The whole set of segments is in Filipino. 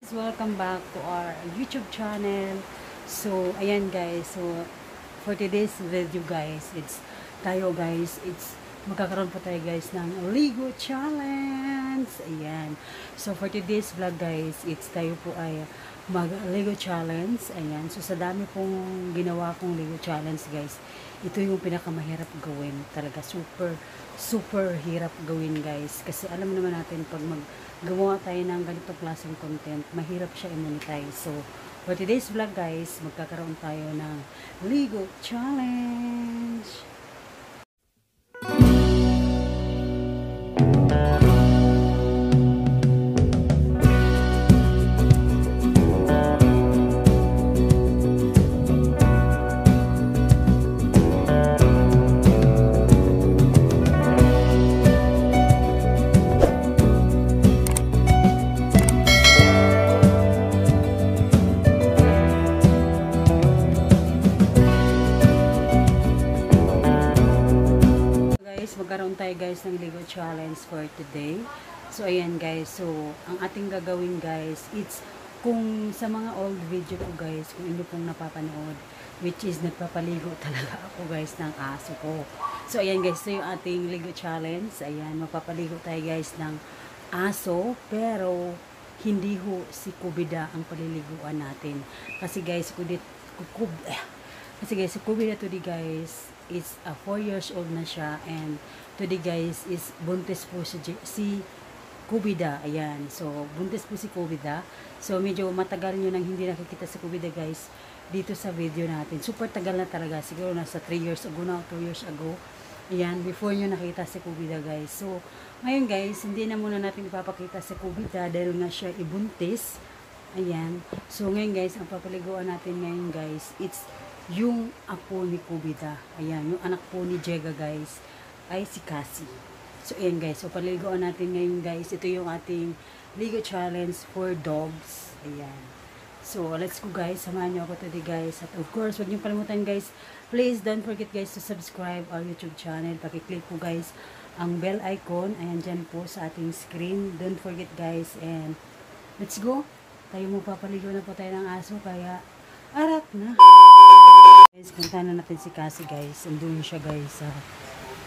Welcome back to our YouTube channel. So, ayan guys. So, for today's video guys, it's magkakaroon po tayo guys ng Lego Challenge. Ayan. So, for today's vlog guys, tayo po ay mag Lego Challenge. Ayan. So, sa dami pong ginawa kong Lego Challenge guys, ito yung pinakamahirap gawin. Talaga super hirap gawin guys. Kasi alam naman natin pag gawa tayo ng ganitong klaseng content, mahirap siya i-monetize. So, for today's vlog guys, magkakaroon tayo ng Lego Challenge. Magkaroon tayo guys ng Lego Challenge for today. So ayan guys, so ang ating gagawin guys, it's kung sa mga old video ko guys, kung hindi pong napapanood, which is nagpapaligo talaga ako guys ng aso ko. So ayan guys, so yung ating Lego Challenge, ayan, magpapaligo tayo guys ng aso, pero hindi ho si Kubida ang paliliguan natin. Kasi guys, si Kubida today guys, is 4 years old na siya, and today guys is buntis po si Kubida. Ayan, so buntis po si Kubida. So medyo matagal nyo nang hindi nakikita si Kubida guys dito sa video natin. Super tagal na talaga, siguro nasa 3 years ago na, 2 years ago. Ayan, before nyo nakita si Kubida guys. So ngayon guys, hindi na muna natin ipapakita si Kubida dahil nga siya ibuntis. Ayan, so ngayon guys, ang papaliguan natin ngayon guys, it's yung apo ni Kubida. Ayan, yung anak po ni Jega guys ay si Cassie. So ayan guys, so paliguan natin ngayon guys. Ito yung ating Lego Challenge for dogs. Ayan. So let's go guys, samahan nyo ako today guys. At of course, huwag nyo kalimutan guys, please don't forget guys to subscribe our YouTube channel. Pakiclick po guys ang bell icon. Ayan dyan po sa ating screen. Don't forget guys, and let's go. Tayo mo papaligo na po tayo ng aso, kaya arat na. Guys, punta na natin si Cassie guys. Andun siya guys sa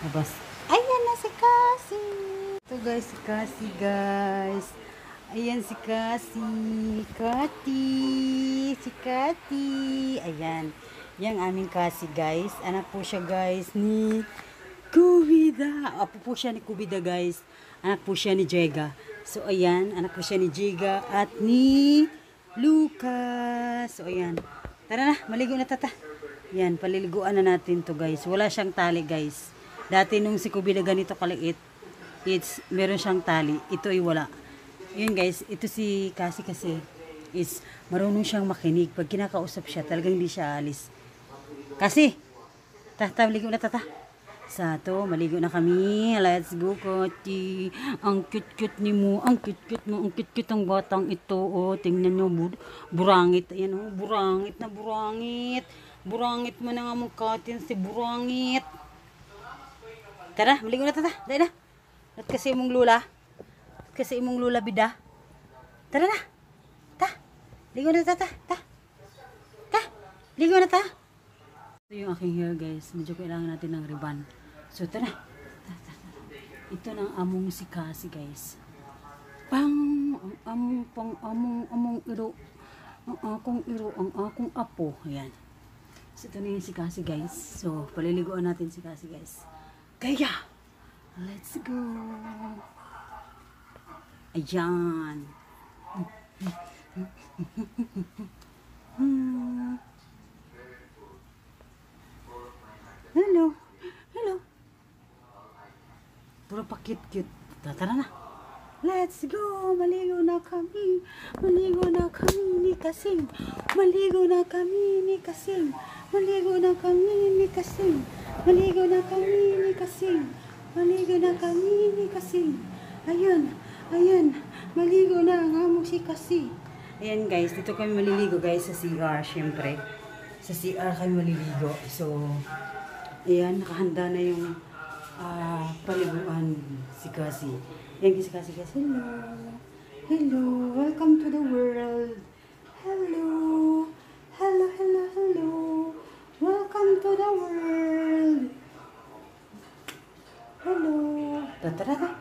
labas. Ayan na si Cassie. Ito guys, si Cassie guys. Ayan si Cassie. Si Cassie. Ayan. Yang aming Cassie guys. Anak po siya guys ni Kubida. Apo po siya ni Kubida guys. Anak po siya ni Jega. So ayan, anak po siya ni Jega at ni Lucas. So ayan. Tara na, maligo na tata. Yan, paliliguan na natin to guys. Wala siyang tali guys. Dati nung si Kubida ganito kaliit, meron siyang tali. Ito ay wala. Yun guys, ito si Cassie kasi is marunong siyang makinig. Pag kinakausap siya, talagang hindi siya alis. Cassie! Tata, maligo na tata. Sato, maligo na kami. Let's go, Kati. Ang cute-cute ni mo. Ang cute-cute mo. Ang cute-cute ang batang ito. Oh, tingnan nyo. Burangit. Ayan, oh. Burangit na burangit. Burangit mo na nga mong Kati. Si burangit. Tara, maligo na tata. Dahil na. At kasi imong lula. Kasi imong lula bida. Tara na. Ta. Ligo na tata. Ta. Ta. Ligo na ta. Ito yung aking hair guys. Medyo kailangan natin ng ribbon. So tara. Ito ng among si Cassie guys. Among iro. Ang akong iro, ang akong apo. Ayan. So ito na yung si Cassie guys. So paliliguan natin si Cassie guys. Kaya, let's go. Ayan. Hello. Hello. Puro pa cute-cute. Tara na. Let's go. Maligo na kami. Maligo na kami ni Kasing. Maligo na kami ni Kasing. Maligo na kami ni Kasing. Maligo na kami ni Kasing. Maligo na kami ni Kasing. Ayan. Ayan. Maligo na ang among si Cassie. Ayan guys, dito kami maliligo guys sa CR syempre. Sa CR kami maliligo. So, ayan, nakahanda na yung paliguan si Cassie. Yan si Cassie. Hello. Hello, welcome to the world. Hello, hello, hello, hello. Welcome to the world. Hello. Tara, tara.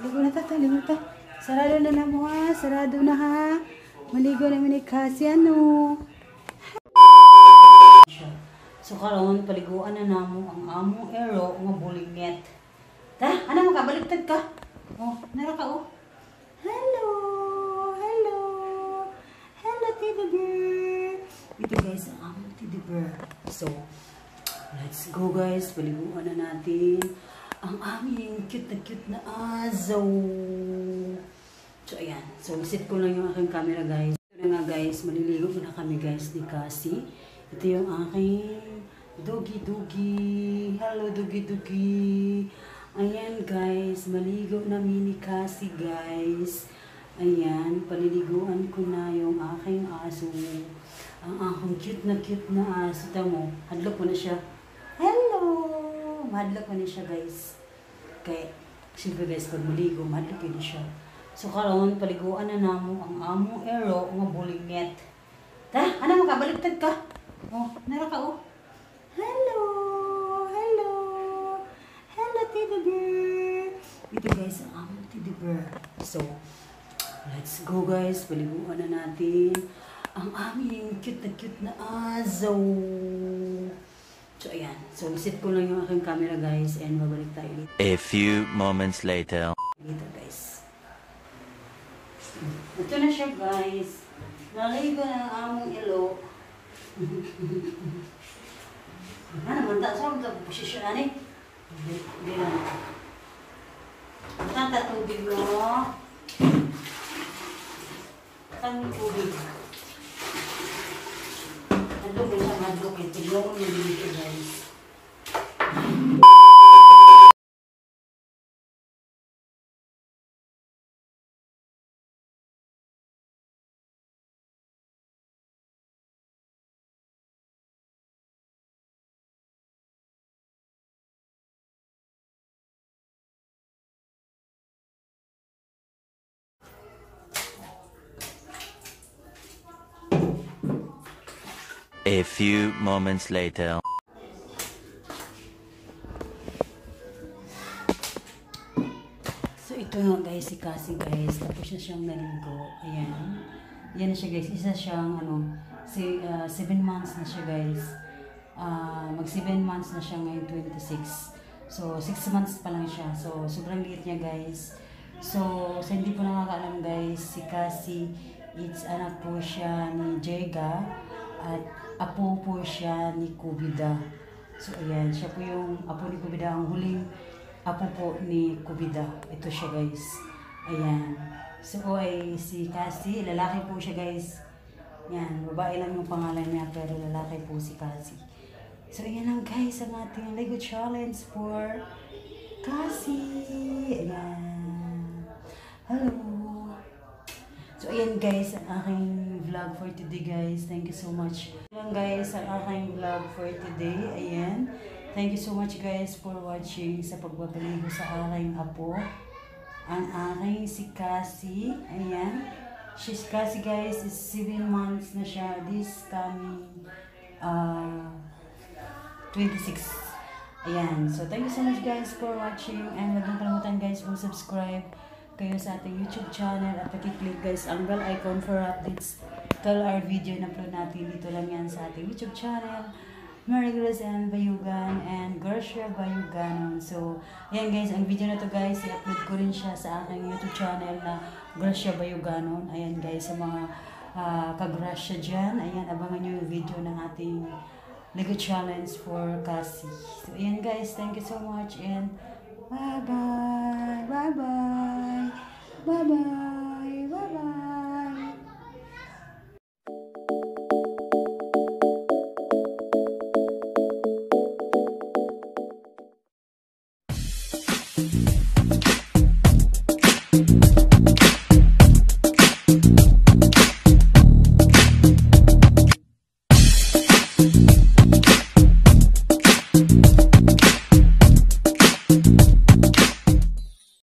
Ligo na ta, ligo na ta. Sarado na na mo ha, sarado na ha. Maligo na ni Cassie, ano. So karon paliguan na namo ang among ero nga bulinget. Ta, ano makabaliktad ka? Oh, nara ka oh. Hello, hello. Hello teddy bear. Ito guys ang among teddy bear. So, let's go guys, paliguan na natin ang aming cute na aso. So ayan, so isit ko lang yung aking camera guys. Ito na nga guys, maliligo na kami guys ni Cassie. Ito yung aking doggy. Hello doggy. Ayan guys, maligo namin ni Cassie guys. Ayan, paliliguan ko na yung aking aso. Ang aking cute na aso. Tamo, hadlok ko na siya. Hello! Mahadlok ko na siya guys. Kaya, siyempre guys, pag maligo, mahadlok ko na siya. So karon paliguan na namo ang among ero nga bulinget. Ta, ano makabaliktad ka? Oh, nara ka oh. Hello, hello. Hello teddy bear. Ito guys ang among teddy bear. So, let's go guys, paliguan na natin ang aming cute na aso. So ayan, so isit ko lang yung aking camera guys and babalik tayo dito. A few moments later. Dito guys. Ito na siya guys. Naligo na ang among ilo. Ano naman ta? Saan mo posisyon ani? Hindi na. Tanta tubig mo. Tanging tubig. Madlok siya madlok. Tignan ko yung dito guys. A few moments later. So ito nga guys, si Cassie guys. Tapos na siyang naligo. Ayan. Yan na siya guys. Isa siyang 7 months na siya guys. Mag 7 months na siya ngayon 26. So 6 months pa lang siya. So sobrang liit niya guys. So sa hindi po nakakaalam guys, si Cassie, it's anak po siya ni Jega at apo po siya ni Kubida. So ayan, siya po yung apo ni Kubida, ang huling apo po ni Kubida. Ito siya guys. Ayan. So ay si Cassie, lalaki po siya guys. Yan, babae lang yung pangalan niya pero lalaki po si Cassie. So ayan lang guys ang ating Lego challenge for Cassie. Ayan. Hello. So ayan guys ang aking vlog for today guys. Thank you so much. Ayan guys ang aking vlog for today. Ayan. Thank you so much guys for watching sa pagbabaligo sa aking apo. Ang aking si Cassie. Ayan. She's Cassie guys is 7 months na siya. This coming 26. Ayan. So thank you so much guys for watching. And huwag niyong kalimutan guys kung subscribe kayo sa ating YouTube channel at pakiclick guys ang bell icon for updates to our video na upload natin. Dito lang yan sa ating YouTube channel. Marigros and Bayugan and Garcia Bayuganon. So, ayan guys, ang video na to guys, i-upload ko rin siya sa aking YouTube channel na Garcia Bayuganon. Ayan guys, sa mga ka-Garcia dyan, ayan, abangan nyo yung video ng ating Lego challenge for Cassie. So, ayan guys, thank you so much and bye-bye! Bye-bye! Bye-bye!